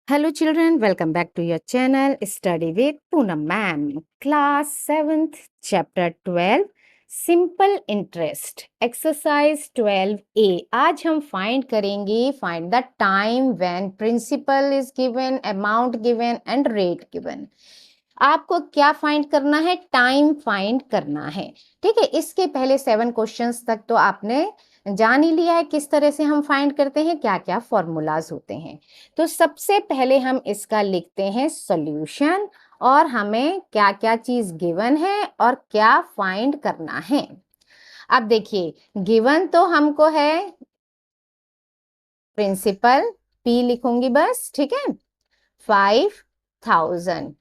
Hello children, welcome back to your channel Study with Poonam Ma'am. Class 7th, Chapter 12, Simple Interest. Exercise 12A. आज हम find करेंगे find the time when principal is given, amount given and rate given. आपको क्या find करना है? Time find करना है। ठीक है, इसके पहले 7 क्वेश्चंस तक तो आपने जान ही लिया है किस तरह से हम फाइंड करते हैं, क्या क्या फॉर्मूलाज होते हैं। तो सबसे पहले हम इसका लिखते हैं सॉल्यूशन और हमें क्या क्या चीज गिवन है और क्या फाइंड करना है। अब देखिए, गिवन तो हमको है प्रिंसिपल, पी लिखूंगी बस, ठीक है, 5000।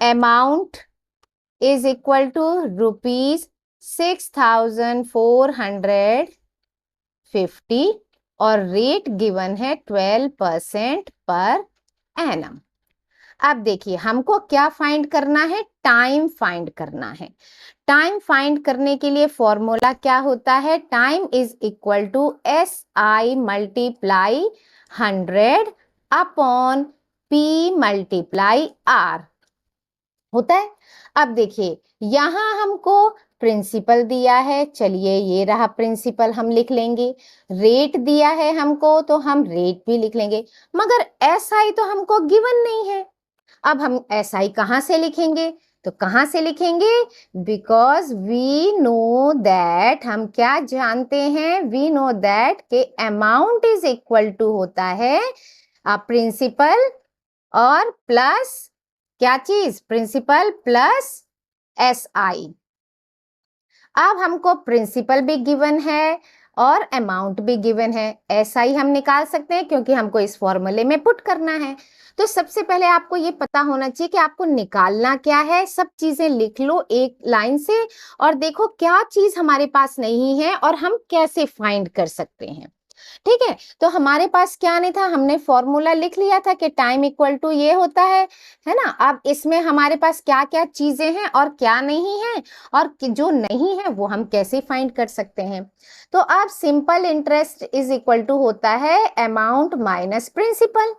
Amount is equal to rupees 6450 और रेट गिवन है 12% पर एनम। अब देखिए, हमको क्या फाइंड करना है? टाइम फाइंड करना है। टाइम फाइंड करने के लिए फॉर्मूला क्या होता है? Time is equal to SI multiply 100 upon P multiply R होता है। अब देखिए, यहां हमको प्रिंसिपल दिया है, चलिए ये रहा प्रिंसिपल, हम लिख लेंगे। रेट दिया है हमको तो हम रेट भी लिख लेंगे, मगर SI तो हमको गिवन नहीं है। अब हम SI कहां से लिखेंगे? तो कहां से लिखेंगे? बिकॉज वी नो दैट, हम क्या जानते हैं? वी नो दैट के अमाउंट इज इक्वल टू होता है प्रिंसिपल और प्लस क्या चीज? Principal plus SI। अब हमको प्रिंसिपल भी गिवन है और अमाउंट भी गिवन है। SI हम निकाल सकते हैं क्योंकि हमको इस फॉर्मूले में पुट करना है। तो सबसे पहले आपको ये पता होना चाहिए कि आपको निकालना क्या है। सब चीजें लिख लो एक लाइन से और देखो क्या चीज हमारे पास नहीं है और हम कैसे फाइंड कर सकते हैं। ठीक है, तो हमारे पास क्या नहीं था, हमने फॉर्मूला लिख लिया था कि टाइम इक्वल टू ये होता है ना। अब इसमें हमारे पास क्या क्या चीजें हैं और क्या नहीं है, और जो नहीं है वो हम कैसे फाइंड कर सकते हैं। तो अब simple interest is equal to होता है अमाउंट माइनस प्रिंसिपल।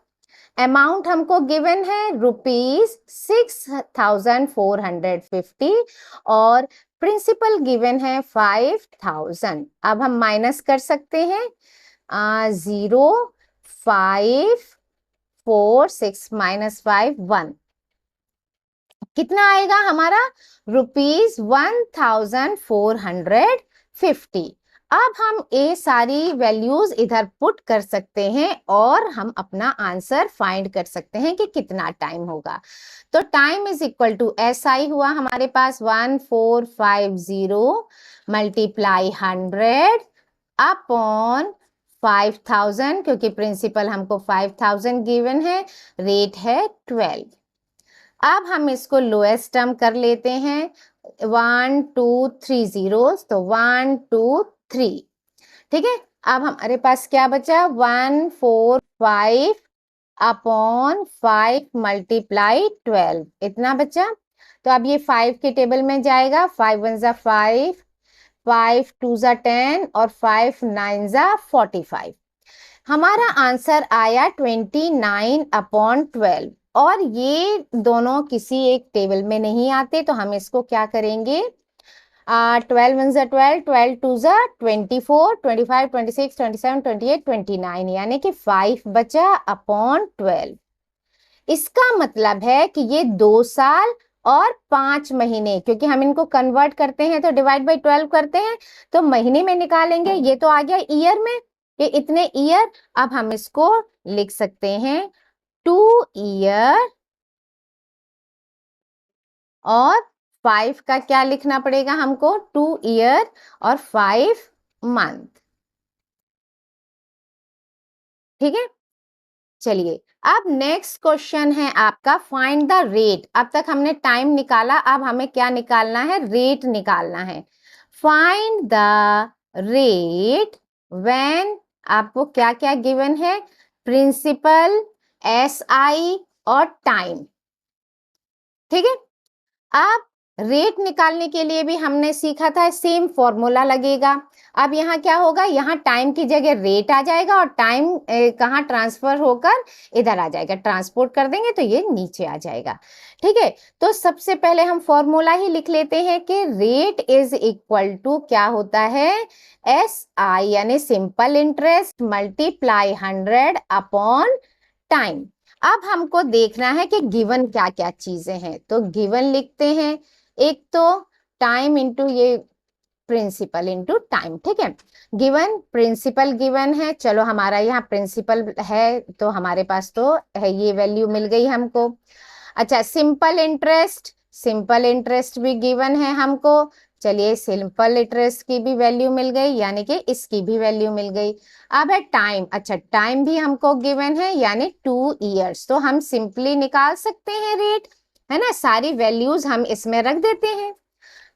अमाउंट हमको गिवन है रुपीज 6450 और प्रिंसिपल गिवन है 5000। अब हम माइनस कर सकते हैं 0 5 4 6 माइनस 5 1, कितना आएगा हमारा? रुपीज 1450। अब हम ये सारी वैल्यूज इधर पुट कर सकते हैं और हम अपना आंसर फाइंड कर सकते हैं कि कितना टाइम होगा। तो time is equal to SI हुआ हमारे पास 1450 मल्टीप्लाई 100 अपॉन 5000, क्योंकि प्रिंसिपल हमको 5000 गिवन है, रेट है 12। अब हम इसको लोएस्ट टर्म कर लेते हैं, 1 2 3 zeros, तो 1 2 3। ठीक है, अब हमारे पास क्या बचा? 145 अपॉन 5 मल्टीप्लाई 12, इतना बचा। तो अब ये 5 के टेबल में जाएगा, 5 1 जा 5, 5 2 जा 10 और 5 9 जा 45। हमारा आंसर आया 29 अपॉन 12। और ये दोनों किसी एक टेबल में नहीं आते, तो हम इसको क्या करेंगे? 12 1 जा 12, 12 2 जा 24, 25 26 27 28 29, यानी कि 5 बचा अपॉन 12। इसका मतलब है कि ये 2 साल और 5 महीने, क्योंकि हम इनको कन्वर्ट करते हैं तो डिवाइड बाई 12 करते हैं तो महीने में निकालेंगे। ये तो आ गया ईयर में, ये इतने ईयर। अब हम इसको लिख सकते हैं 2 ईयर और 5 का क्या लिखना पड़ेगा हमको? 2 ईयर और 5 मंथ। ठीक है, चलिए अब नेक्स्ट क्वेश्चन है आपका फाइंड द रेट। अब तक हमने टाइम निकाला, अब हमें क्या निकालना है? रेट निकालना है। फाइंड द रेट व्हेन, आपको क्या क्या गिवन है? प्रिंसिपल, SI और टाइम। ठीक है, अब रेट निकालने के लिए भी हमने सीखा था, सेम फॉर्मूला लगेगा। अब यहाँ क्या होगा, यहाँ टाइम की जगह रेट आ जाएगा और टाइम कहाँ ट्रांसफर होकर इधर आ जाएगा, ट्रांसपोर्ट कर देंगे तो ये नीचे आ जाएगा। ठीक है, तो सबसे पहले हम फॉर्मूला ही लिख लेते हैं कि रेट इज इक्वल टू क्या होता है, SI यानी simple interest multiply 100 upon time. अब हमको देखना है कि गिवन क्या क्या चीजें हैं, तो गिवन लिखते हैं, एक तो टाइम इंटू ये प्रिंसिपल इंटू टाइम। ठीक है, गिवन प्रिंसिपल गिवन है, चलो हमारा यहाँ प्रिंसिपल है तो हमारे पास तो है, ये वैल्यू मिल गई हमको। अच्छा, सिंपल इंटरेस्ट भी गिवन है हमको, चलिए सिंपल इंटरेस्ट की भी वैल्यू मिल गई, यानी कि इसकी भी वैल्यू मिल गई। अब है टाइम, अच्छा टाइम भी हमको गिवन है यानी 2 इयर्स, तो हम सिंपली निकाल सकते हैं रेट, है ना, सारी वैल्यूज हम इसमें रख देते हैं।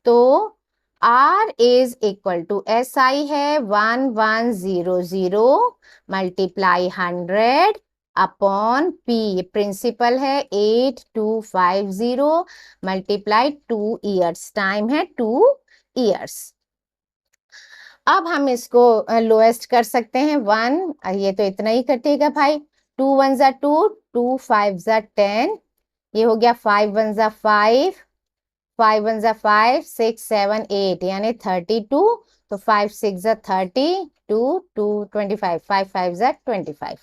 तो R is equal to SI है 1100 मल्टीप्लाई 100 अपॉन P, प्रिंसिपल है 8250 मल्टीप्लाई 2 इयर्स, टाइम है 2 इयर्स। अब हम इसको लोएस्ट कर सकते हैं 1, ये तो इतना ही कटेगा भाई, 2 1 जा 2, 2 5 जा 10, ये हो गया 5 1 जा 5, 5 1 जा 5, 6 7 8 यानी 32, तो 5 6 जा 30, 2 2 25, 5 5 जा 25।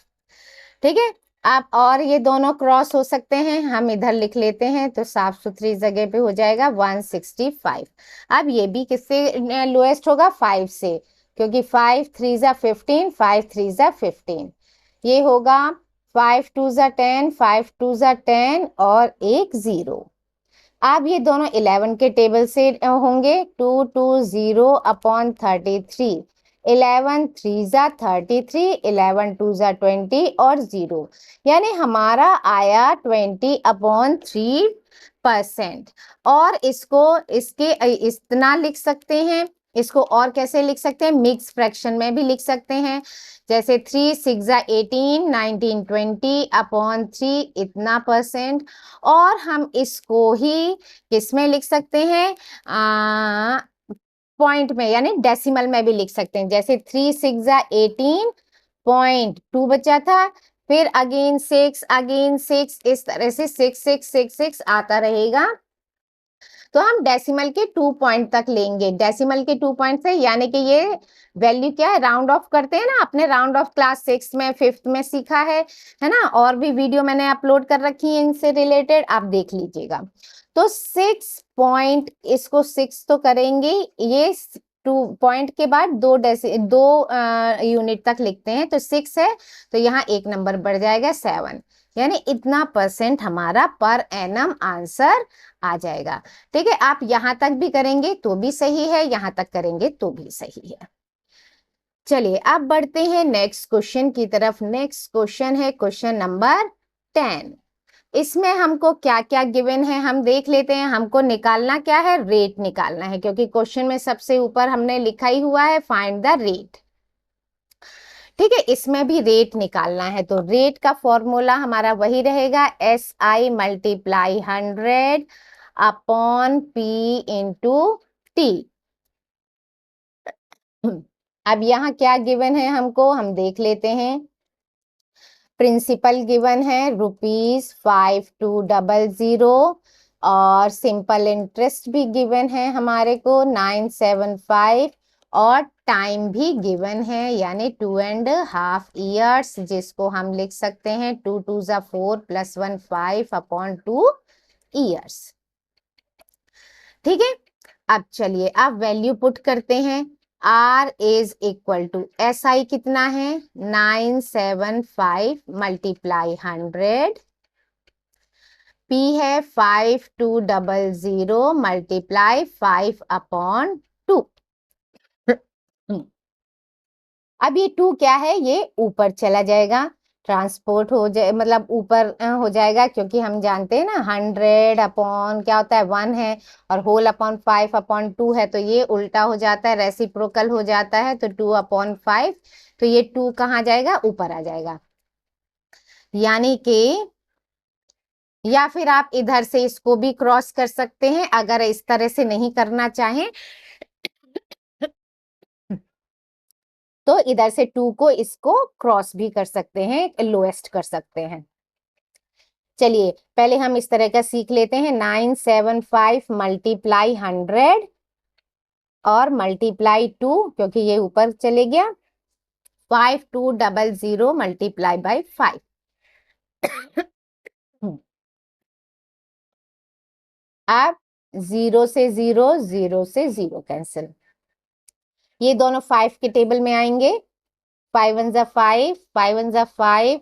ठीक है, आप और ये दोनों क्रॉस हो सकते हैं, हम इधर लिख लेते हैं तो साफ सुथरी जगह पे हो जाएगा 165। अब ये भी किससे लोएस्ट होगा, 5 से, क्योंकि 5 3 जा 15, 5 3 जा 15, ये होगा 5 2 जा 10, 5 2 जा 10 और एक 0। अब ये दोनों 11 के टेबल से होंगे, 2 2 0 अपॉन 33, 11 3 जा 33, 11 2 जा 20 और 0, यानी हमारा आया 20 अपॉन 3%। और इसको इसके इतना लिख सकते हैं, इसको और कैसे लिख सकते हैं, मिक्स फ्रैक्शन में भी लिख सकते हैं, जैसे 3 6 जा 18, 19 20 अपॉन 3 इतना %। और हम इसको ही किसमें लिख सकते हैं, पॉइंट में यानी डेसिमल में भी लिख सकते हैं, जैसे 3 6 जा 18.2 बचा था, फिर अगेन 6 इस तरह से 6 6 6 6 आता रहेगा। तो हम डेसिमल के 2 पॉइंट तक लेंगे, डेसिमल के 2 पॉइंट से, यानी कि ये वैल्यू क्या है, राउंड ऑफ करते हैं ना, अपने राउंड ऑफ क्लास 6 में 5th में सीखा है ना, और भी वीडियो मैंने अपलोड कर रखी है इनसे रिलेटेड, आप देख लीजिएगा। तो 6 पॉइंट, इसको 6 तो करेंगे, ये 2 पॉइंट के बाद 2 यूनिट तक लिखते हैं, तो 6 है तो यहाँ एक नंबर बढ़ जाएगा 7, यानी इतना % हमारा पर एनम आंसर आ जाएगा। ठीक है, आप यहां तक भी करेंगे तो भी सही है, यहां तक करेंगे तो भी सही है। चलिए अब बढ़ते हैं नेक्स्ट क्वेश्चन की तरफ। नेक्स्ट क्वेश्चन है क्वेश्चन नंबर 10। इसमें हमको क्या क्या गिवन है हम देख लेते हैं। हमको निकालना क्या है, रेट निकालना है, क्योंकि क्वेश्चन में सबसे ऊपर हमने लिखा ही हुआ है फाइंड द रेट। ठीक है, इसमें भी रेट निकालना है, तो रेट का फॉर्मूला हमारा वही रहेगा, SI multiply 100 upon P into T। अब यहाँ क्या गिवन है हमको, हम देख लेते हैं। प्रिंसिपल गिवन है ₹5200 और सिंपल इंटरेस्ट भी गिवन है हमारे को 975 और टाइम भी गिवन है यानी 2.5 इयर्स, जिसको हम लिख सकते हैं 2 2 जा 4 + 1 5 अपॉन 2 इयर्स। ठीक है, अब चलिए अब वैल्यू पुट करते हैं। R is equal to SI कितना है 975 मल्टीप्लाई 100, P है 5200 मल्टीप्लाई 5 अपॉन 2। अब ये 2 क्या है, ये ऊपर चला जाएगा, ट्रांसपोर्ट हो जाए, मतलब ऊपर हो जाएगा, क्योंकि हम जानते हैं ना 100 अपॉन क्या होता है 1 है, और होल अपॉन 5 अपॉन 2 है, तो ये उल्टा हो जाता है, रेसिप्रोकल हो जाता है, तो 2 अपॉन 5, तो ये 2 कहाँ जाएगा, ऊपर आ जाएगा, यानी कि या फिर आप इधर से इसको भी क्रॉस कर सकते हैं, अगर इस तरह से नहीं करना चाहें तो इधर से 2 को इसको क्रॉस भी कर सकते हैं, लोएस्ट कर सकते हैं। चलिए पहले हम इस तरह का सीख लेते हैं। 975 मल्टीप्लाई 100 और मल्टीप्लाई 2, क्योंकि ये ऊपर चले गया। 5200 मल्टीप्लाई बाई 5। अब 0 से 0, 0 से 0 कैंसिल, ये दोनों 5 के टेबल में आएंगे। 5 1 जा 5, 5 1 जा 5,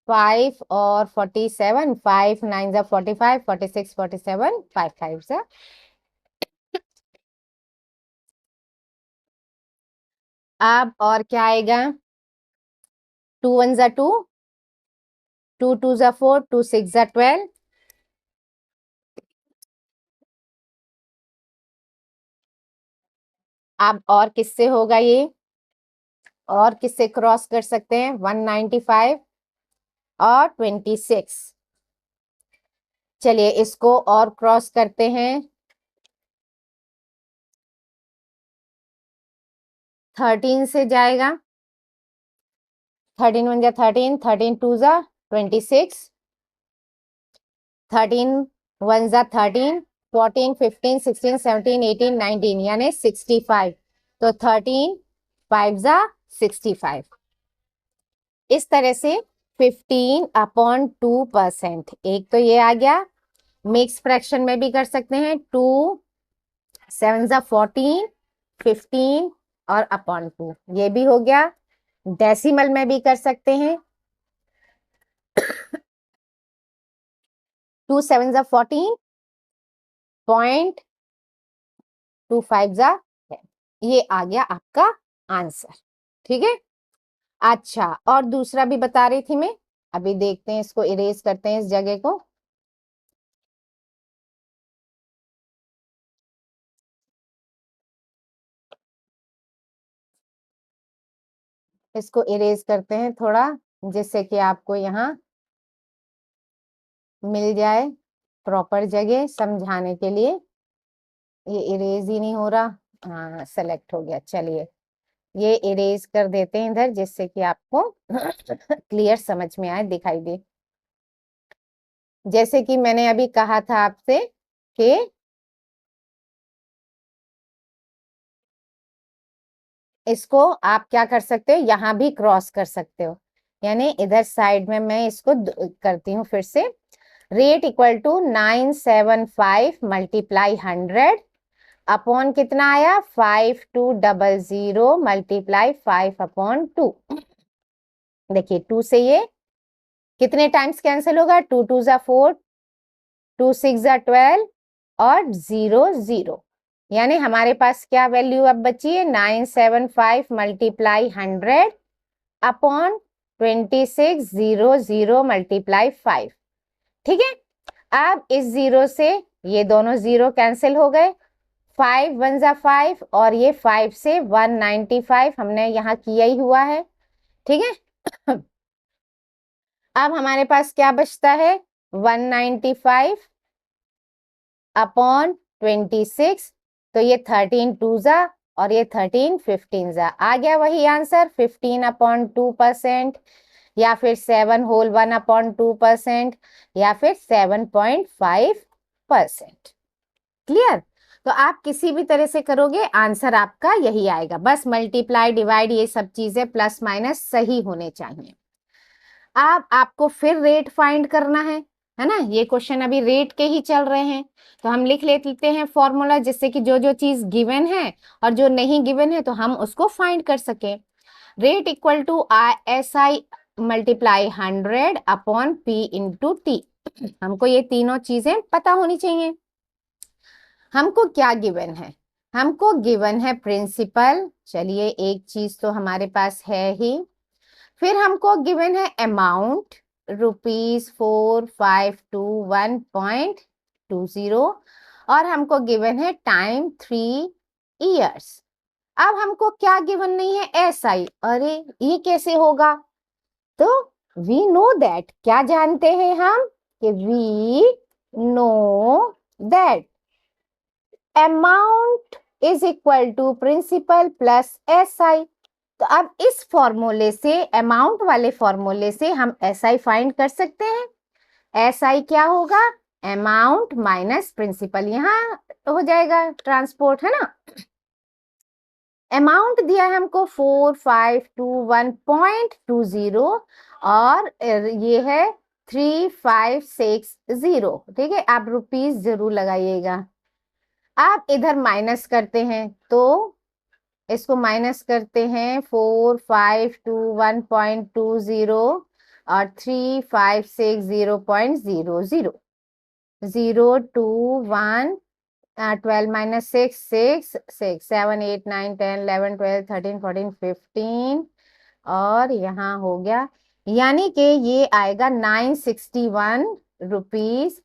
5 और 47, 5 9 जा 45, 46 47, 5 5 जा। अब और क्या आएगा? 2 1 जा 2, 2 2 जा 4, 2 6 जा 12। अब और किससे होगा ये? और किससे क्रॉस कर सकते हैं? 195 और 26। चलिए इसको और क्रॉस करते हैं। 13 से जाएगा। 13 1 जा 13, 13 2 जा 26, 13 1 जा 13, 14 15 16 17 18 19 यानी 65। तो 13 5 जा 65। इस तरह से 15/2%। एक तो ये आ गया। मिक्स फ्रैक्शन में भी कर सकते हैं। 2 7 जा 14, 15 और अपॉन 2, ये भी हो गया। डेसिमल में भी कर सकते हैं। 2 7 जा 14, 0.25 जा 10। ये आ गया आपका आंसर। ठीक है। अच्छा, और दूसरा भी बता रही थी मैं, अभी देखते हैं, इसको इरेज करते हैं इस जगह को। इसको इरेज करते हैं थोड़ा, जिससे कि आपको यहाँ मिल जाए प्रॉपर जगह समझाने के लिए। ये इरेज ही नहीं हो रहा। हाँ, सेलेक्ट हो गया। चलिए ये इरेज कर देते हैं इधर, जिससे कि आपको क्लियर समझ में आए, दिखाई दे। जैसे कि मैंने अभी कहा था आपसे कि इसको आप क्या कर सकते हो, यहां भी क्रॉस कर सकते हो। यानी इधर साइड में मैं इसको करती हूँ फिर से। Rate equal to 975 multiply 100 upon कितना आया? 5200 मल्टीप्लाई 5/2। देखिए 2 से ये कितने टाइम्स कैंसिल होगा? 2 2 जा 4, 2 6 जा 12 और 0 0। यानी हमारे पास क्या वैल्यू अब बची है? 975 मल्टीप्लाई 100 अपॉन 2600 मल्टीप्लाई 5। ठीक है। अब इस 0 से ये दोनों 0 कैंसिल हो गए। 5 1 जा 5 और ये 5 से 195 हमने यहाँ किया ही हुआ है। ठीक है। अब हमारे पास क्या बचता है? 195 अपॉन 26। तो ये 13 2 जा और ये 13 15 जा, आ गया वही आंसर, 15/2%, या फिर 7 होल 1/2%, या फिर 7.5%। क्लियर? तो आप किसी भी तरह से करोगे आंसर आपका यही आएगा। बस मल्टीप्लाई डिवाइड ये सब चीजें प्लस माइनस सही होने चाहिए। अब आपको फिर रेट फाइंड करना है ना? ये क्वेश्चन अभी रेट के ही चल रहे हैं, तो हम लिख लेते हैं फॉर्मूला, जिससे कि जो जो चीज गिवन है और जो नहीं गिवन है तो हम उसको फाइंड कर सके। Rate equal to SI multiply 100 upon P into T. हमको ये तीनों चीजें पता होनी चाहिए। हमको क्या गिवन है? हमको गिवन है प्रिंसिपल। चलिए एक चीज तो हमारे पास है ही। फिर हमको गिवन है अमाउंट, ₹4521.20, और हमको गिवन है टाइम 3 इयर्स। अब हमको क्या गिवन नहीं है? SI। अरे ये कैसे होगा? तो वी नो दैट, क्या जानते हैं हम? कि we know that amount is equal to principal plus SI। तो अब इस फॉर्मूले से, अमाउंट वाले फॉर्मूले से हम SI फाइंड कर सकते हैं। SI क्या होगा? अमाउंट माइनस प्रिंसिपल, यहाँ हो जाएगा ट्रांसपोर्ट, है ना। अमाउंट दिया है हमको 4521.20 और ये है 3560, ठीक है। आप रुपीस जरूर लगाइएगा। आप इधर माइनस करते हैं तो इसको माइनस करते हैं 4521.20 और 3560.00, 0 2 1 12 minus 6 6 6 7 8 9 10 11 12 13 14 15 और यहाँ हो गया, यानी कि ये आएगा 961 रुपीज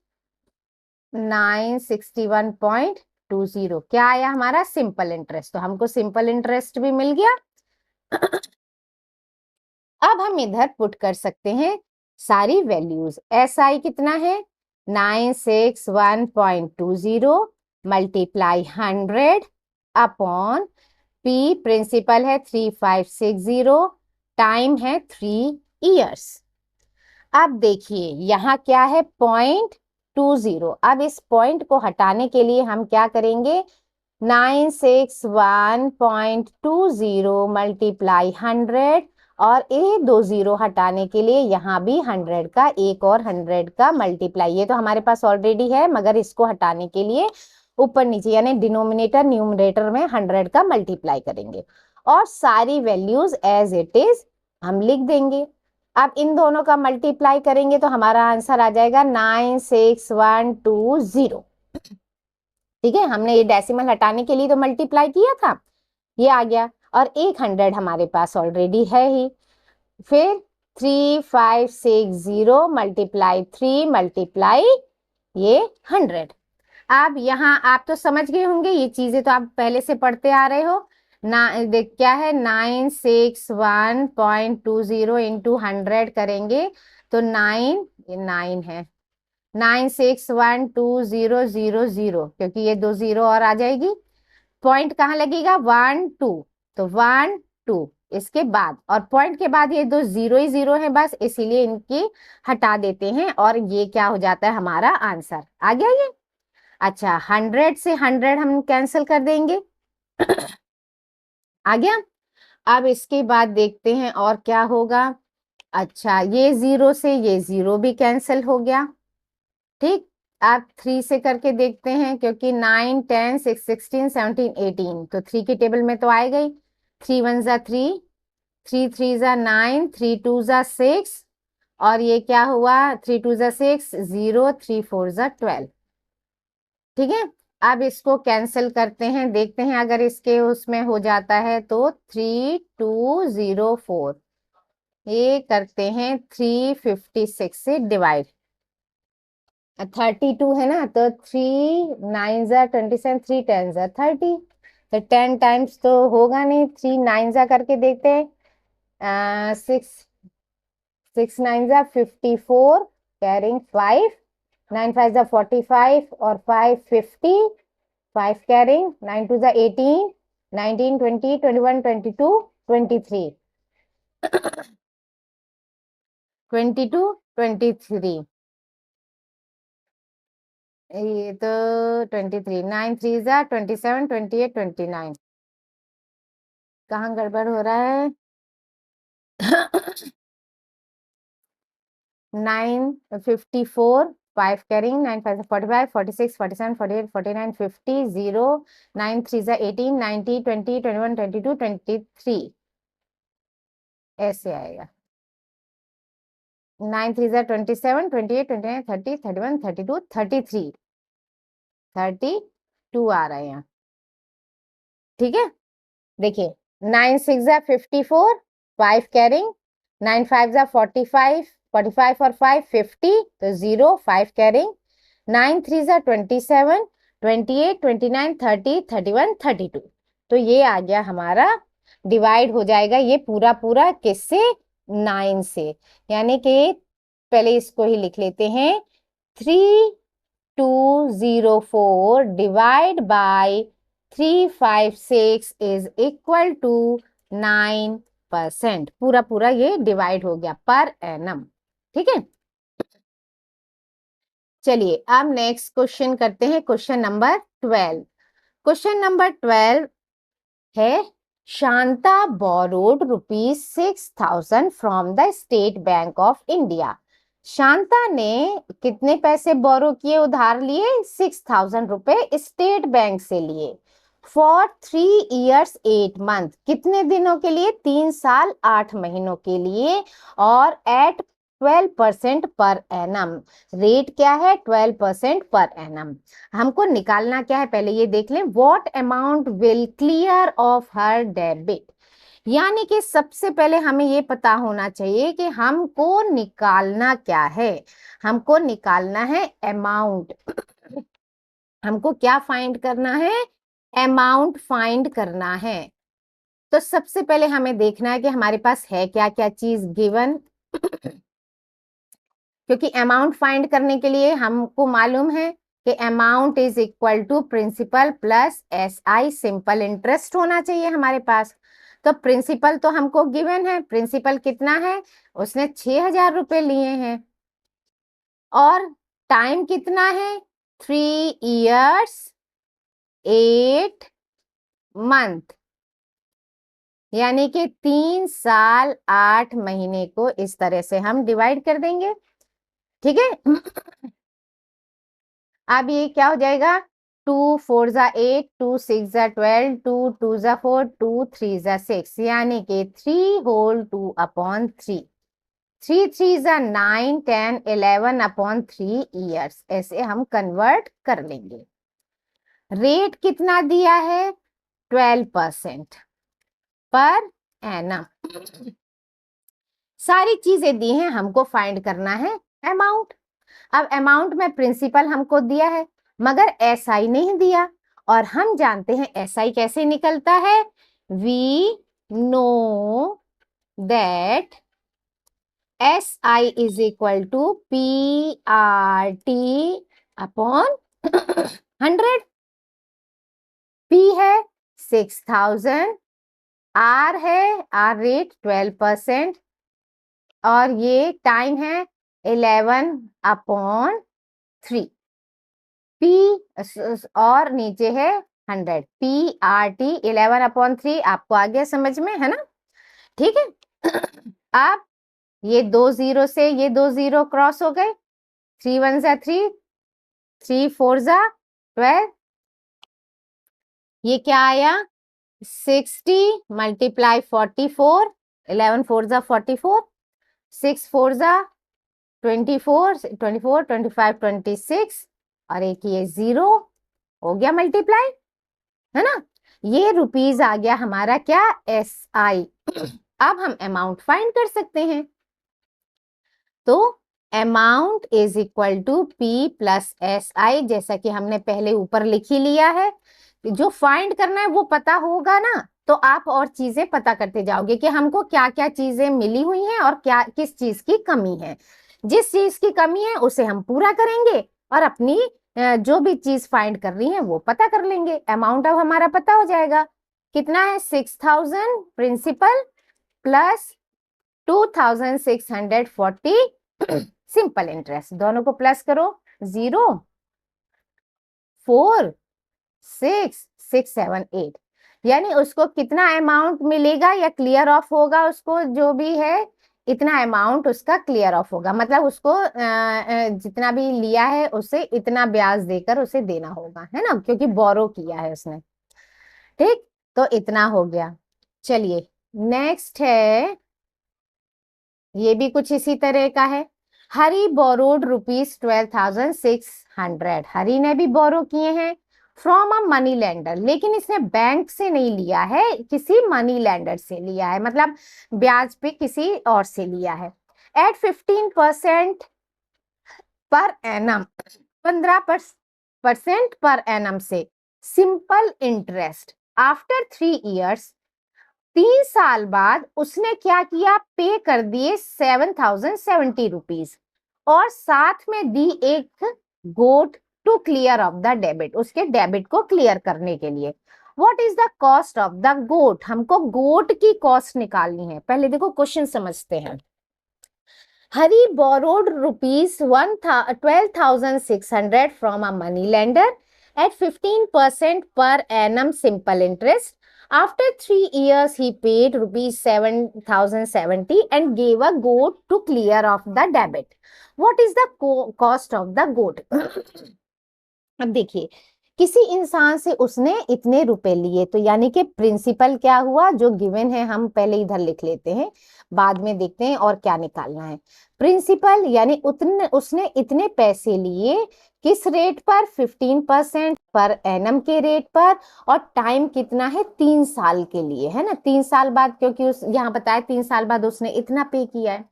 961.20। क्या आया हमारा? Simple interest. तो हमको सिंपल इंटरेस्ट भी मिल गया। अब हम इधर पुट कर सकते हैं सारी वैल्यूज। SI कितना है? 961.20 मल्टीप्लाई 100 अपॉन P प्रिंसिपल है 3560, टाइम है 3 इयर्स। अब देखिए यहाँ क्या है? 0.20। अब इस पॉइंट को हटाने के लिए हम क्या करेंगे? 961.20 मल्टीप्लाई 100 और ये 2 0 हटाने के लिए यहाँ भी 100 का एक और 100 का मल्टीप्लाई। ये तो हमारे पास ऑलरेडी है, मगर इसको हटाने के लिए ऊपर नीचे यानी डिनोमिनेटर न्यूमरेटर में 100 का मल्टीप्लाई करेंगे और सारी वैल्यूज एज इट इज हम लिख देंगे। अब इन दोनों का मल्टीप्लाई करेंगे तो हमारा आंसर आ जाएगा 96120। ठीक है, हमने ये डेसिमल हटाने के लिए तो मल्टीप्लाई किया था, ये आ गया और एक 100 हमारे पास ऑलरेडी है ही। फिर 3560 मल्टीप्लाई 3 मल्टीप्लाई ये 100। अब यहाँ आप तो समझ गए होंगे, ये चीजें तो आप पहले से पढ़ते आ रहे हो ना। देख क्या है? 961.20 इंटू 100 करेंगे तो 9, ये 9 है, 9612000, क्योंकि ये 2 0 और आ जाएगी। पॉइंट कहाँ लगेगा? 1 2, तो 1 2 इसके बाद, और पॉइंट के बाद ये 2 0 ही 0 है बस, इसीलिए इनकी हटा देते हैं और ये क्या हो जाता है? हमारा आंसर आ गया ये। अच्छा, 100 से 100 हम कैंसिल कर देंगे, आ गया। अब इसके बाद देखते हैं और क्या होगा। अच्छा, ये 0 से ये 0 भी कैंसिल हो गया। ठीक, आप 3 से करके देखते हैं, क्योंकि 9 10 6 16 17 18 तो 3 की टेबल में तो आए गई। 3 1 जा 3, 3 3 जा 9, 3 2 जा 6 और ये क्या हुआ? 3 2 जा 6 0, 3 4 जा 12। ठीक है, अब इसको कैंसिल करते हैं, देखते हैं अगर इसके उसमें हो जाता है तो 3204, ये करते हैं 356 से डिवाइड। 32 है ना, तो 3 9 जा 27, 3 10 जा 30, तो 10 टाइम्स तो होगा नहीं, 3 9 जा करके देखते हैं। 6 9 जा 54, कैरिंग 5, 9 5 जा 45 और 5 50, 5 कैरिंग, 9 2 जा 18, 19 20 21 22 23 22 23, ये तो 23, 9 3 जा 27 28 29, कहाँ गड़बड़ हो रहा है? 9 54, 5 carrying, 9 5 45 46 47 48 49 50 0, 9 3 जा 18 19 20 21 22 23, ऐसे आएगा। 9 3 जा 27 28 29 30 31 32 33 32 आ रहा है यहाँ। ठीक है, देखिए 9 6 जा 54, 5 कैरिंग, 9 5 जा 45 45 और 5 50, तो 0 5 कैरिंग, 9 3 जा 27 28 29 30 31 32, तो ये आ गया हमारा, डिवाइड हो जाएगा ये पूरा पूरा किससे? 9 से, यानी कि पहले इसको ही लिख लेते हैं 3204 divide by 356 is equal to 9%। पूरा पूरा ये डिवाइड हो गया पर एनम। ठीक है, चलिए अब नेक्स्ट क्वेश्चन करते हैं, क्वेश्चन नंबर 12। क्वेश्चन नंबर 12 है, Shanta borrowed ₹6,000 from the state bank of India. Shanta ने कितने पैसे बोरो किए, उधार लिए? 6,000 रुपए स्टेट बैंक से लिए। फॉर 3 years 8 month, कितने दिनों के लिए? 3 साल 8 महीनों के लिए, और एट 12% पर एनम। रेट क्या है? 12% पर एनम। हमको निकालना क्या है, पहले ये देख लें। What amount will clear of her debit, यानी कि सबसे पहले हमें ये पता होना चाहिए कि हमको निकालना क्या है। हमको निकालना है अमाउंट। हमको क्या फाइंड करना है? अमाउंट फाइंड करना है। तो सबसे पहले हमें देखना है कि हमारे पास है क्या क्या चीज गिवन, क्योंकि अमाउंट फाइंड करने के लिए हमको मालूम है कि amount is equal to principal plus SI, simple interest होना चाहिए हमारे पास। तो प्रिंसिपल तो हमको गिवन है, प्रिंसिपल कितना है? उसने 6,000 रुपए लिए हैं। और टाइम कितना है? 3 years 8 month, यानी कि 3 साल 8 महीने को इस तरह से हम डिवाइड कर देंगे। ठीक है, अब ये क्या हो जाएगा? 2 4 जा 8, 2 6 जा 12, 2 2 जा 4, 2 3 जा 6, यानी कि 3 होल 2 अपॉन 3, 3 3 जा 9, 10 11 अपॉन 3 ईयर्स, ऐसे हम कन्वर्ट कर लेंगे। रेट कितना दिया है? 12% पर एनम। सारी चीजें दी हैं, हमको फाइंड करना है अमाउंट। अब अमाउंट में प्रिंसिपल हमको दिया है, मगर SI नहीं दिया, और हम जानते हैं SI कैसे निकलता है। We know that SI is equal to PRT upon 100। P है 6,000, R है, R रेट 12%, और ये टाइम है 11 अपॉन 3, P और नीचे है 100। PRT 11 अपॉन 3, आपको आ गया समझ में, है ना? ठीक है, अब ये 2 0 से ये 2 0 क्रॉस हो गए। 3 1 जा 3, 3 4 जा 12, ये क्या आया? 60 मल्टीप्लाई 44, 11 4 जा 44, 6 4 जा 24, 24 25 26, और एक ये 0 हो गया मल्टीप्लाई, है ना? ये रुपीज आ गया हमारा क्या? SI। अब हम अमाउंट फाइंड कर सकते हैं। तो amount is equal to P plus SI, जैसा कि हमने पहले ऊपर लिख ही लिया है। जो फाइंड करना है वो पता होगा ना, तो आप और चीजें पता करते जाओगे कि हमको क्या क्या चीजें मिली हुई हैं और क्या किस चीज की कमी है। जिस चीज की कमी है उसे हम पूरा करेंगे, और अपनी जो भी चीज फाइंड कर रही है वो पता कर लेंगे। अमाउंट अब हमारा पता हो जाएगा। कितना है? 6,000 प्रिंसिपल प्लस 2,640 सिंपल इंटरेस्ट। दोनों को प्लस करो। 0 4 6 6 7 8, यानी उसको कितना अमाउंट मिलेगा या क्लियर ऑफ होगा, उसको जो भी है इतना अमाउंट उसका क्लियर ऑफ होगा। मतलब उसको जितना भी लिया है उसे इतना ब्याज देकर उसे देना होगा, है ना, क्योंकि बोरो किया है उसने। ठीक, तो इतना हो गया। चलिए नेक्स्ट है, ये भी कुछ इसी तरह का है। हरी बोरोड ₹12,600। हरी ने भी बोरो किए हैं फ्रॉम अ मनी लेंडर, लेकिन इसने बैंक से नहीं लिया है, किसी मनी लेंडर से लिया है, मतलब ब्याज पे किसी और से लिया है। Eight 15% per annum, 15% per annum से सिंपल इंटरेस्ट। आफ्टर 3 years, 3 साल बाद उसने क्या किया? पे कर दिए 7,070 रुपीज। और साथ में दी एक goat to clear of the debit, उसके डेबिट को क्लियर करने के लिए। What is the cost of the goat, हमको गोट की कॉस्ट निकालनी है। पहले देखो क्वेश्चन समझते हैं। हरी borrowed rupees 12,600 from a money lender at 15% per annum simple interest. After 3 years, he paid rupees 7,070 and gave a goat to clear off the debit. What is the cost of the goat? अब देखिए, किसी इंसान से उसने इतने रुपए लिए, तो यानी कि प्रिंसिपल क्या हुआ, जो गिवन है हम पहले इधर लिख लेते हैं, बाद में देखते हैं और क्या निकालना है। प्रिंसिपल यानी उतने उसने इतने पैसे लिए, किस रेट पर, 15% पर एनम के रेट पर, और टाइम कितना है, 3 साल के लिए, है ना। 3 साल बाद, क्योंकि उस यहाँ बताया 3 साल बाद उसने इतना पे किया है।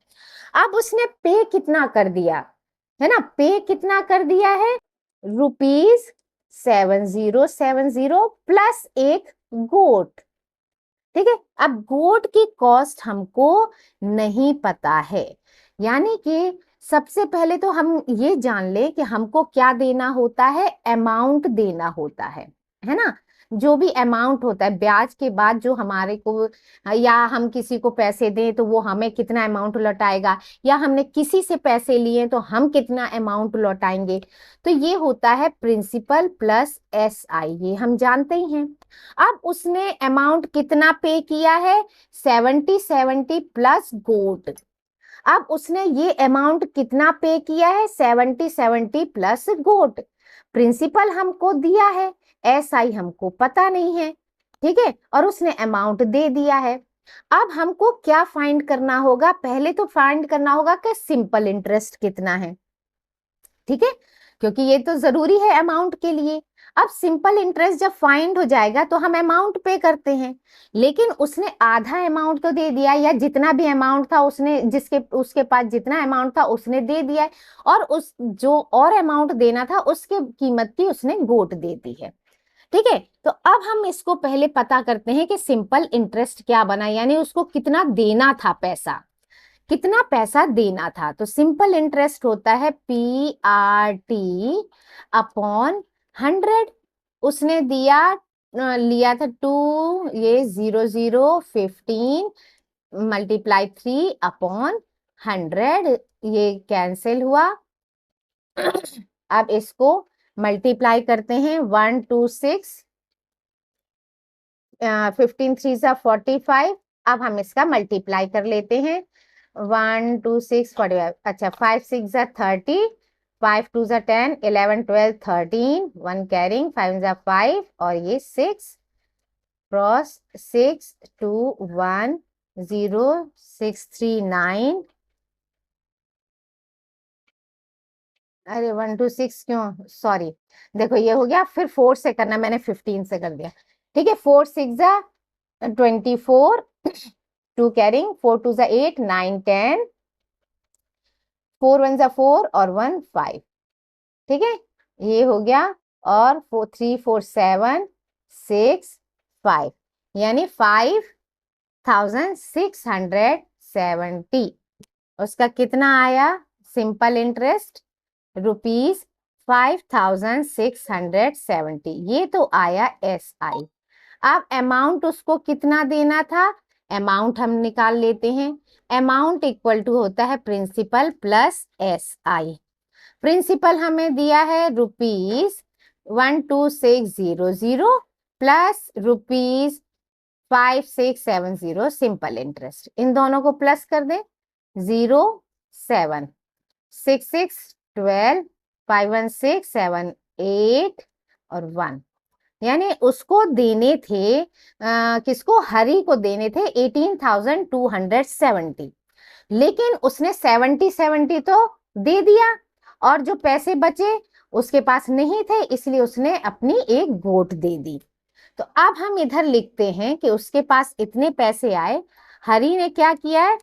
अब उसने पे कितना कर दिया है ना, पे कितना कर दिया है, रुपीज 7070 प्लस एक गोट। ठीक है, अब गोट की कॉस्ट हमको नहीं पता है, यानी कि सबसे पहले तो हम ये जान ले कि हमको क्या देना होता है, अमाउंट देना होता है ना। जो भी अमाउंट होता है ब्याज के बाद, जो हमारे को, या हम किसी को पैसे दें तो वो हमें कितना अमाउंट लौटाएगा, या हमने किसी से पैसे लिए तो हम कितना अमाउंट लौटाएंगे, तो ये होता है प्रिंसिपल प्लस SI, ये हम जानते ही हैं। अब उसने अमाउंट कितना पे किया है, 70 प्लस गोट। अब उसने ये अमाउंट कितना पे किया है, 70 प्लस गोट। प्रिंसिपल हमको दिया है, SI हमको पता नहीं है, ठीक है, और उसने अमाउंट दे दिया है। अब हमको क्या फाइंड करना होगा, पहले तो फाइंड करना होगा कि सिंपल इंटरेस्ट कितना है, ठीक है, क्योंकि ये तो जरूरी है अमाउंट के लिए। अब सिंपल इंटरेस्ट जब फाइंड हो जाएगा तो हम अमाउंट पे करते हैं, लेकिन उसने आधा अमाउंट तो दे दिया, या जितना भी अमाउंट था उसने, जिसके उसके पास जितना अमाउंट था उसने दे दिया है, और उस जो और अमाउंट देना था उसके कीमत की उसने गोट दे दी है। ठीक है, तो अब हम इसको पहले पता करते हैं कि सिंपल इंटरेस्ट क्या बना, यानी उसको कितना देना था पैसा, कितना पैसा देना था। तो सिंपल इंटरेस्ट होता है PRT अपॉन 100। उसने दिया लिया था 2, ये 0015 मल्टीप्लाई 3 अपॉन 100, ये कैंसिल हुआ। अब इसको मल्टीप्लाई करते हैं, 1 2 6 15 3 सा 45। अब हम इसका मल्टीप्लाई कर लेते हैं, 1 2 6 45, अच्छा 5 6 सा 30, 5 2 सा 10, 11 12 13, 1 कैरिंग, 5 सा 5, और ये 6 क्रॉस 6 2 1 0 6 3 9। अरे 1 2 6 क्यों, सॉरी, देखो ये हो गया, फिर 4 से करना, मैंने 15 से कर दिया। ठीक है, 4 6 जा 24, 2 कैरिंग, 4 2 जा 8 9 10, 4 1 जा 4 और 1 5। ठीक है, ये हो गया, और 4 3 4 7 6 5, यानी 5670। उसका कितना आया सिंपल इंटरेस्ट, ₹5670, ये तो आया SI। अब अमाउंट उसको कितना देना था, अमाउंट हम निकाल लेते हैं। अमाउंट इक्वल टू होता है प्रिंसिपल प्लस SI। प्रिंसिपल हमें दिया है ₹12600 प्लस ₹5670 सिंपल इंटरेस्ट, इन दोनों को प्लस कर दें, 0 7 6 6 12 5 1 6 7 8 और 1, यानी उसको देने थे, किसको, हरी को देने थे 18,270, लेकिन उसने 70 तो दे दिया, और जो पैसे बचे उसके पास नहीं थे, इसलिए उसने अपनी एक गोट दे दी। तो अब हम इधर लिखते हैं कि उसके पास इतने पैसे आए, हरी ने क्या किया है,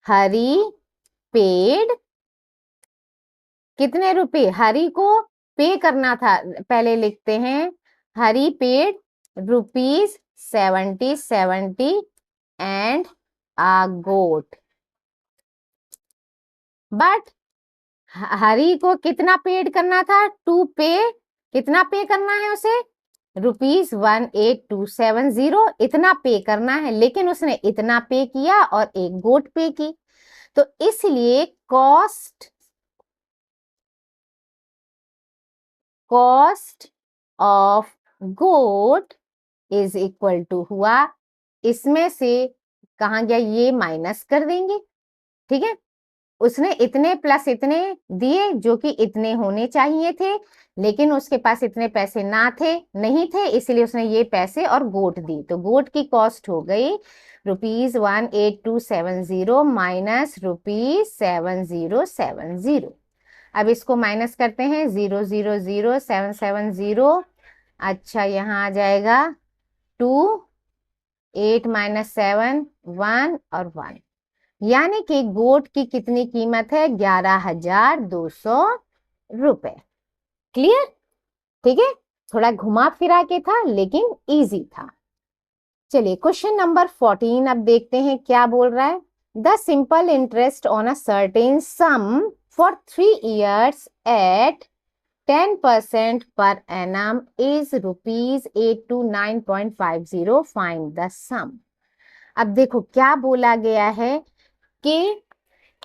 हरी पेड कितने रुपए, हरी को पे करना था, पहले लिखते हैं, Hari paid ₹70 and a goat, but Hari को कितना पेड करना था, टू पे, कितना पे करना है उसे, ₹18270 इतना पे करना है, लेकिन उसने इतना पे किया और एक गोट पे की, तो इसलिए cost of goat is equal to हुआ, इसमें से कहाँ गया, ये माइनस कर देंगे, ठीक है। उसने इतने प्लस इतने दिए जो कि इतने होने चाहिए थे, लेकिन उसके पास इतने पैसे ना थे, नहीं थे, इसलिए उसने ये पैसे और गोट दी, तो गोट की कॉस्ट हो गई ₹18270 माइनस ₹7070। अब इसको माइनस करते हैं, 000770, अच्छा यहाँ आ जाएगा 2, 8 माइनस 7 1 और 1, यानी कि गोट की कितनी कीमत है, 11,200 रुपए। क्लियर, ठीक है, थोड़ा घुमा फिरा के था लेकिन इजी था। चलिए क्वेश्चन नंबर 14 अब देखते हैं क्या बोल रहा है। The simple interest on a certain sum for 3 years at 10% per annum is ₹829.50. Find the sum. अब देखो क्या बोला गया है कि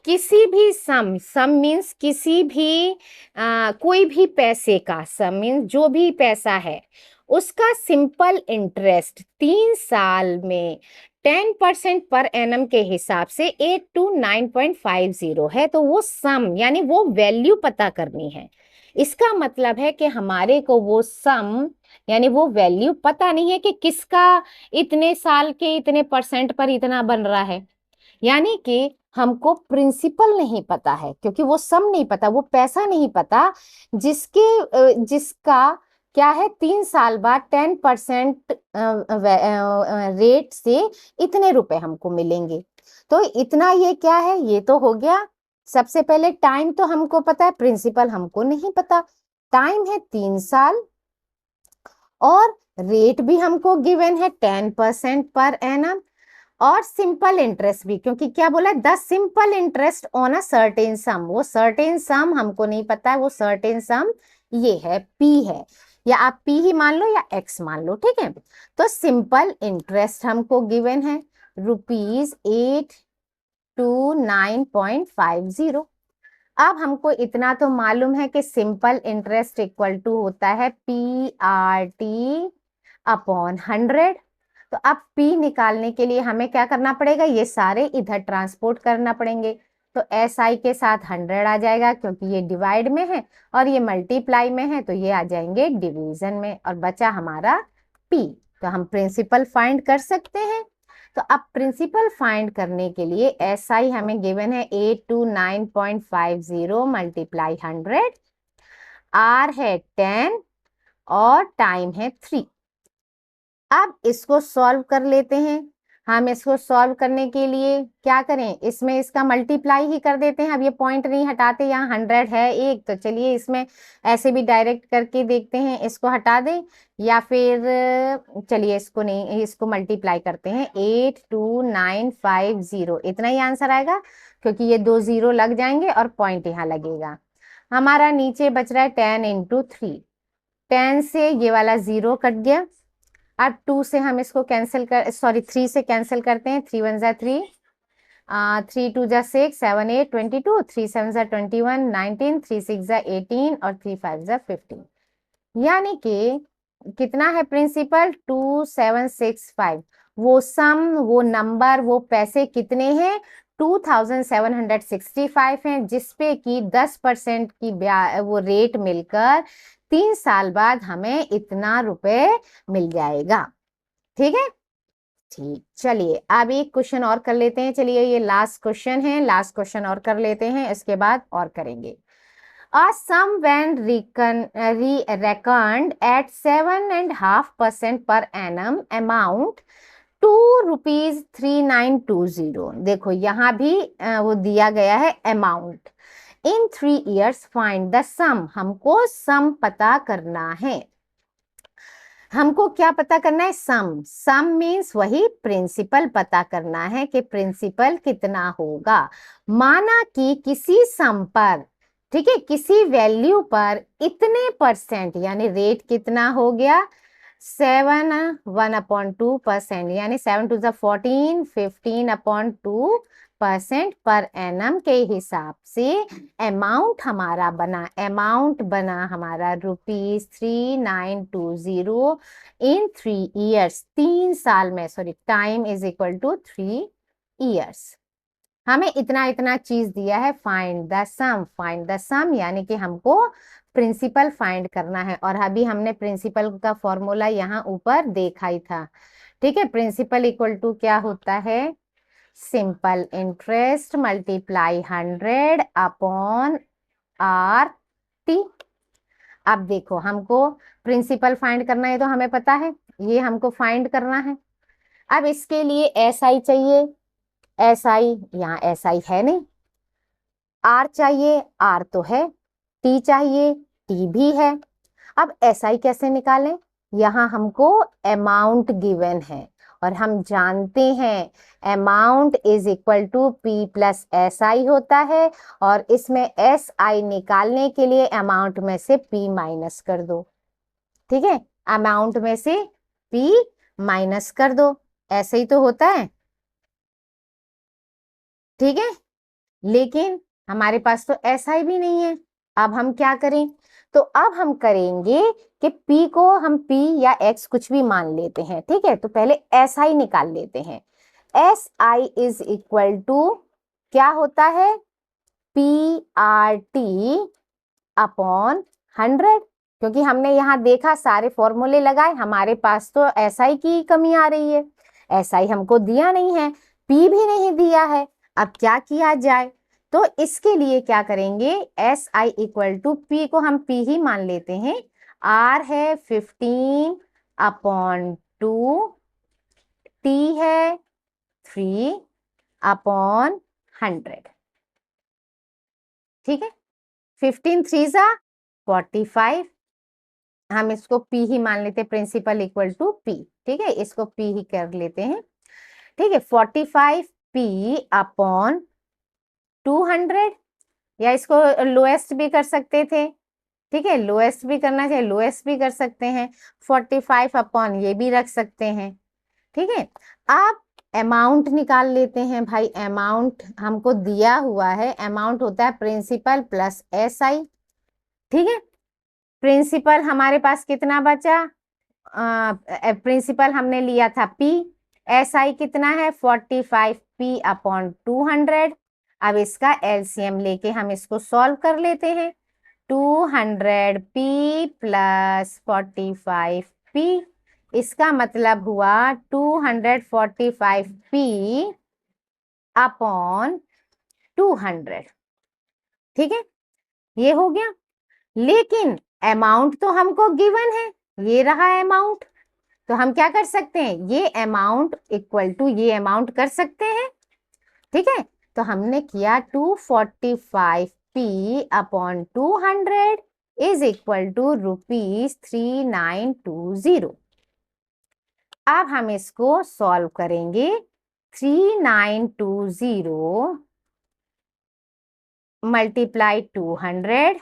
किसी भी सम मीन्स किसी भी कोई भी पैसे का, सम मीन्स जो भी पैसा है उसका सिंपल इंटरेस्ट 3 साल में 10% पर एनम के हिसाब से 829.50 है, तो वो सम यानी वो वैल्यू पता करनी है। इसका मतलब है कि हमारे को वो सम यानी वो वैल्यू पता नहीं है कि किसका इतने साल के इतने परसेंट पर इतना बन रहा है, यानी कि हमको प्रिंसिपल नहीं पता है, क्योंकि वो सम नहीं पता, वो पैसा नहीं पता जिसका क्या है 3 साल बाद 10% रेट से इतने रुपए हमको मिलेंगे। तो इतना ये क्या है, ये तो हो गया। सबसे पहले टाइम तो हमको पता है, प्रिंसिपल हमको नहीं पता। टाइम है 3 साल और रेट भी हमको गिवन है 10% पर एनम, और सिंपल इंटरेस्ट भी, क्योंकि क्या बोला है, the simple interest on a certain सम, वो सर्टेन सम हमको नहीं पता है, वो सर्टेन सम ये है पी है, या आप पी ही मान लो या एक्स मान लो, ठीक है। तो सिंपल इंटरेस्ट हमको गिवन है ₹829.50। अब हमको इतना तो मालूम है कि सिंपल इंटरेस्ट इक्वल टू होता है PRT अपॉन 100। तो अब P निकालने के लिए हमें क्या करना पड़ेगा, ये सारे इधर ट्रांसपोर्ट करना पड़ेंगे, तो SI के साथ 100 आ जाएगा, क्योंकि ये डिवाइड में है और ये मल्टीप्लाई में है, तो ये आ जाएंगे डिवीजन में, और बचा हमारा P। तो हम प्रिंसिपल फाइंड कर सकते हैं। तो अब प्रिंसिपल फाइंड करने के लिए SI हमें गिवन है 829.50 मल्टीप्लाई 100, R है 10 और टाइम है 3। अब इसको सॉल्व कर लेते हैं। हम इसको सॉल्व करने के लिए क्या करें, इसमें इसका मल्टीप्लाई ही कर देते हैं। अब ये पॉइंट नहीं हटाते, यहाँ 100 है एक, तो चलिए इसमें ऐसे भी डायरेक्ट करके देखते हैं, इसको हटा दें, या फिर चलिए इसको नहीं, इसको मल्टीप्लाई करते हैं, 82950 इतना ही आंसर आएगा, क्योंकि ये 2 0 लग जाएंगे और पॉइंट यहाँ लगेगा। हमारा नीचे बच रहा है 10 × 3, 10 से ये वाला 0 कट गया। अब 2 से हम इसको कैंसिल कर, सॉरी 3 से कैंसिल करते हैं, 3 1 3, 3 2 6, 7 8 22, 3 7 21 19, 3 6 18 और 3 5 15, यानी कि कितना है प्रिंसिपल 2765। वो सम, वो नंबर, वो पैसे कितने हैं, 2765 हैं, जिसपे कि 10% की वो रेट मिलकर 3 साल बाद हमें इतना रुपए मिल जाएगा। ठीक है, ठीक, चलिए अब एक क्वेश्चन और कर लेते हैं। चलिए ये लास्ट क्वेश्चन है, लास्ट क्वेश्चन और कर लेते हैं, इसके बाद और करेंगे। A sum when reckoned at 7.5% per annum amount ₹2,3920। देखो यहाँ भी वो दिया गया है amount. In 3 years find the sum, हमको सम पता करना है। हमको क्या पता करना है, सम। सम मीन्स वही प्रिंसिपल पता करना है कि प्रिंसिपल कितना होगा। माना कि किसी सम पर, ठीक है, किसी वैल्यू पर इतने परसेंट, यानी रेट कितना हो गया 7 1/2%, यानी 7 to the 14 15/2% पर एनम के हिसाब से अमाउंट बना हमारा ₹3920 इन 3 ईयर्स, 3 साल में, sorry, time is equal to 3 years. हमें इतना इतना चीज दिया है, फाइंड द सम, यानी कि हमको प्रिंसिपल फाइंड करना है। और अभी हमने प्रिंसिपल का फॉर्मूला यहाँ ऊपर देखा ही था। ठीक है, प्रिंसिपल इक्वल टू क्या होता है, simple interest multiply 100 upon RT। अब देखो, हमको प्रिंसिपल फाइंड करना है, तो हमें पता है ये हमको फाइंड करना है। अब इसके लिए SI चाहिए, SI यहाँ SI है नहीं, R चाहिए, R तो है, T चाहिए, T भी है। अब SI कैसे निकालें, यहाँ हमको अमाउंट गिवन है और हम जानते हैं amount is equal to P plus SI होता है, और इसमें SI निकालने के लिए अमाउंट में से P माइनस कर दो। ठीक है, अमाउंट में से P माइनस कर दो, ऐसे ही तो होता है। ठीक है, लेकिन हमारे पास तो SI भी नहीं है। अब हम क्या करें, तो अब हम करेंगे कि P को हम P या X कुछ भी मान लेते हैं। ठीक है, तो पहले SI निकाल लेते हैं। SI इज इक्वल टू क्या होता है, PRT अपॉन 100, क्योंकि हमने यहाँ देखा सारे फॉर्मूले लगाए, हमारे पास तो SI की कमी आ रही है, SI हमको दिया नहीं है, P भी नहीं दिया है। अब क्या किया जाए, तो इसके लिए क्या करेंगे, SI इक्वल टू P को हम P ही मान लेते हैं, R है 15/2, T है 3/100। ठीक है, 15 3 जा 45, हम इसको P ही मान लेते हैं, प्रिंसिपल इक्वल टू P। ठीक है, इसको P ही कर लेते हैं। ठीक है, 45P/200, या इसको लोएस्ट भी कर सकते थे। ठीक है, लोएस्ट भी करना चाहिए, लोएस्ट भी कर सकते हैं, 45 अपॉन ये भी रख सकते हैं। ठीक है, अब अमाउंट निकाल लेते हैं भाई। अमाउंट हमको दिया हुआ है, अमाउंट होता है प्रिंसिपल प्लस SI। ठीक है, प्रिंसिपल हमारे पास कितना बचा, प्रिंसिपल हमने लिया था P, SI कितना है 45P/200। अब इसका LCM लेके हम इसको सॉल्व कर लेते हैं, 200P प्लस 45P, इसका मतलब हुआ 245P/200। ठीक है, ये हो गया। लेकिन अमाउंट तो हमको गिवन है, ये रहा अमाउंट, तो हम क्या कर सकते हैं, ये अमाउंट इक्वल टू ये अमाउंट कर सकते हैं। ठीक है, तो हमने किया 245P/200 इज इक्वल टू ₹3920। अब हम इसको सॉल्व करेंगे, 3920 multiply 200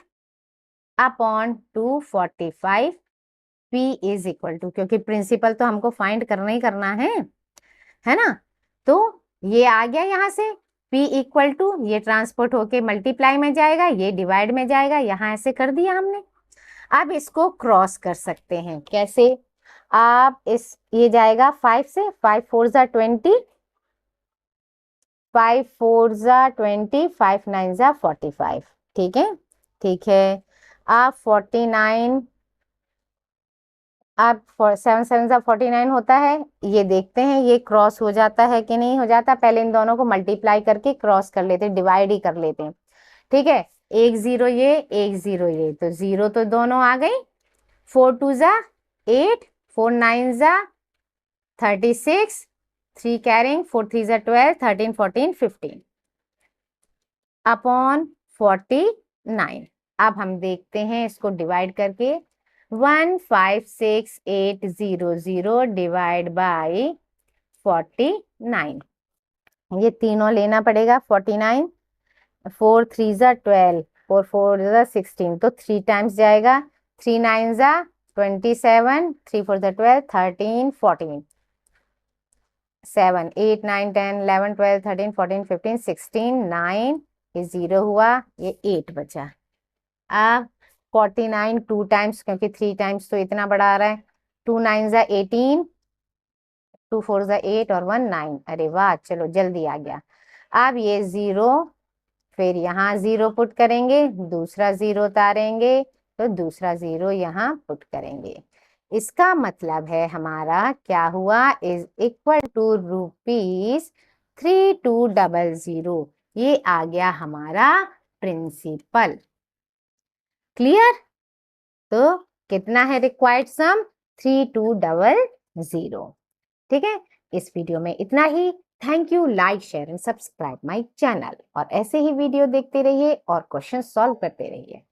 upon 245P is equal to, क्योंकि प्रिंसिपल तो हमको फाइंड करना ही करना है ना, तो ये आ गया यहाँ से P इक्वल टू, ये ट्रांसपोर्ट होके मल्टीप्लाई में जाएगा, ये डिवाइड में जाएगा, यहाँ ऐसे कर दिया हमने। अब इसको क्रॉस कर सकते हैं, कैसे, आप ये जाएगा 5 से, 5 4 जा 20, 5 4 जा 20, 5 9 जा 45। ठीक है, ठीक है, आप 49, अब 7 7 जा 49 होता है, ये देखते हैं ये क्रॉस हो जाता है कि नहीं हो जाता। पहले इन दोनों को मल्टीप्लाई करके क्रॉस कर लेते हैं, डिवाइड ही कर लेते हैं। ठीक है, 1 0 ये, 1 0 ये, तो 0 तो दोनों आ गई, 4 2 जा 8, 4 9 जा 36, 3 कैरिंग, 4 3 जा 12, 13 14 15 अपॉन 49। अब हम देखते हैं इसको डिवाइड करके, 156,800 डिवाइड बाई 49, ये तीनों लेना पड़ेगा। 49, 4 3 जा 12, 4 4 जा 16, तो 3 टाइम्स जाएगा, 3 9 जा 27, 3 4 जा 12, 13 14, 7 8 9 10 11 12 13 14 15 16, 9, ये 0 हुआ, ये 8 बचा। अब 49 2 टाइम्स, क्योंकि 3 टाइम्स तो इतना बड़ा आ रहा है, 2 9 जा 18, 2 4 जा 8 और 1 9। अरे वाह, चलो जल्दी आ गया। अब ये 0, फिर यहाँ 0 पुट करेंगे, दूसरा 0 उतारेंगे, तो दूसरा 0 यहाँ पुट करेंगे। इसका मतलब है हमारा क्या हुआ, इज इक्वल टू ₹3200। ये आ गया हमारा प्रिंसिपल। क्लियर? तो कितना है रिक्वायर्ड सम, 3200। ठीक है, इस वीडियो में इतना ही। Thank you, like share and subscribe my channel, और ऐसे ही वीडियो देखते रहिए और क्वेश्चन सॉल्व करते रहिए।